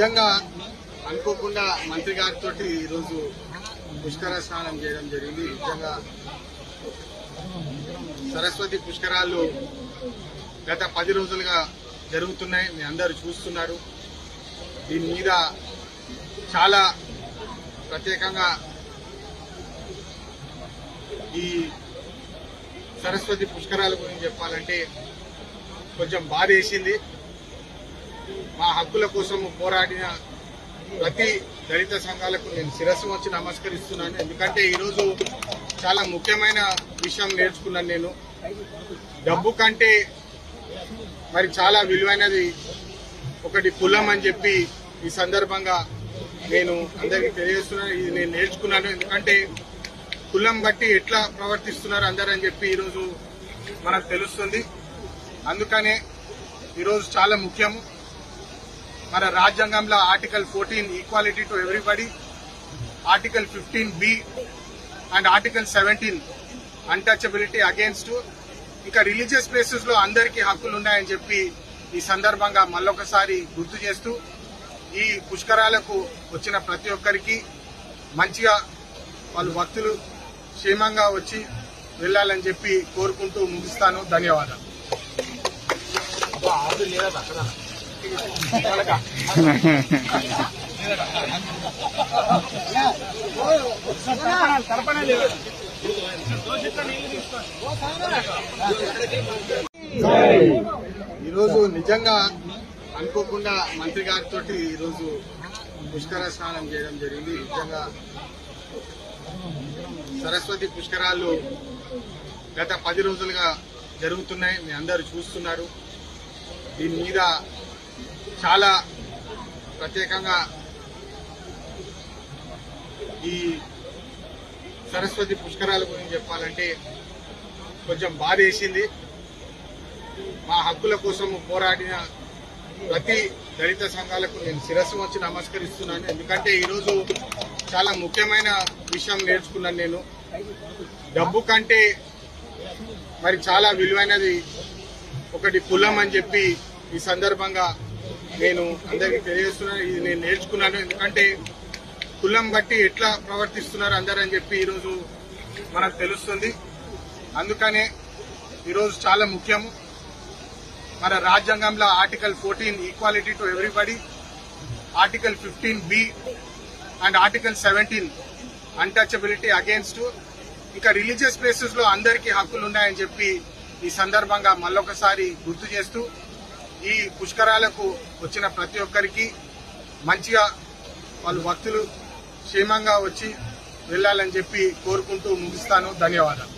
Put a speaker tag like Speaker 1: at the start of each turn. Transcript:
Speaker 1: నిజంగా అనుకోకుండా మంత్రి గారితో ఈరోజు పుష్కర స్నానం చేయడం జరిగింది. నిజంగా సరస్వతి పుష్కరాలు గత 10 రోజులుగా జరుగుతున్నాయి. మీ అందరూ చూస్తున్నారు. దీని మీద చాలా ప్రత్యేకంగా ఈ సరస్వతి పుష్కరాల గురించి చెప్పాలంటే కొంచెం బాధ వేసింది. మా హక్కుల కోసం పోరాడిన ప్రతి దళిత సంఘాలకు నేను శిరస్సు వచ్చి నమస్కరిస్తున్నాను. ఎందుకంటే ఈరోజు చాలా ముఖ్యమైన విషయం నేర్చుకున్నాను. నేను డబ్బు కంటే మరి చాలా విలువైనది ఒకటి కులం అని చెప్పి ఈ సందర్భంగా నేను అందరికీ తెలియజేస్తున్నాను. ఇది నేను నేర్చుకున్నాను. ఎందుకంటే కులం బట్టి ఎట్లా ప్రవర్తిస్తున్నారు అందరూ అని చెప్పి ఈరోజు మనకు తెలుస్తుంది. అందుకనే ఈరోజు చాలా ముఖ్యము. మన రాజ్యాంగంలో article 14 equality to everybody, article 15B and article 17 untouchability against, ఇంకా రిలీజియస్ ప్లేసెస్ లో అందరికీ హక్కులు ఉన్నాయని చెప్పి ఈ సందర్భంగా మళ్ళొకసారి గుర్తు చేస్తూ ఈ పుష్కరాలకు వచ్చిన ప్రతి ఒక్కరికి మంచిగా వాళ్ళు భక్తులు క్షేమంగా వచ్చి వెళ్లాలని చెప్పి కోరుకుంటూ ముగిస్తాను. ధన్యవాదాలు. ఈరోజు నిజంగా అనుకోకుండా మంత్రి గారితో ఈరోజు పుష్కర స్నానం చేయడం జరిగింది. నిజంగా సరస్వతి పుష్కరాలు గత 10 రోజులుగా జరుగుతున్నాయి. మీ అందరూ చూస్తున్నారు. దీని మీద చాలా ప్రత్యేకంగా ఈ సరస్వతి పుష్కరాల గురించి చెప్పాలంటే కొంచెం బాధ వేసింది. మా హక్కుల కోసం పోరాడిన ప్రతి దళిత సంఘాలకు నేను శిరస్సు వచ్చి నమస్కరిస్తున్నాను. ఎందుకంటే ఈరోజు చాలా ముఖ్యమైన విషయం నేర్చుకున్నాను. నేను డబ్బు కంటే మరి చాలా విలువైనది ఒకటి కులం అని చెప్పి ఈ సందర్భంగా నేను అందరికీ తెలియజేస్తున్నాను. ఇది నేను నేర్చుకున్నాను. ఎందుకంటే కులం బట్టి ఎట్లా ప్రవర్తిస్తున్నారు అందరూ అని చెప్పి ఈరోజు మనకు తెలుస్తుంది. అందుకనే ఈరోజు చాలా ముఖ్యము. మన రాజ్యాంగంలో article 14 equality to everybody, article 15B and article 17 untouchability against, ఇంకా రిలీజియస్ ప్లేసెస్ లో అందరికీ హక్కులు ఉన్నాయని చెప్పి ఈ సందర్భంగా మళ్ళొకసారి గుర్తు చేస్తూ ఈ పుష్కరాలకు వచ్చిన ప్రతి ఒక్కరికి మంచిగా వాళ్ళు భక్తులు క్షేమంగా వచ్చి వెళ్లాలని చెప్పి కోరుకుంటూ ముగిస్తాను. ధన్యవాదాలు.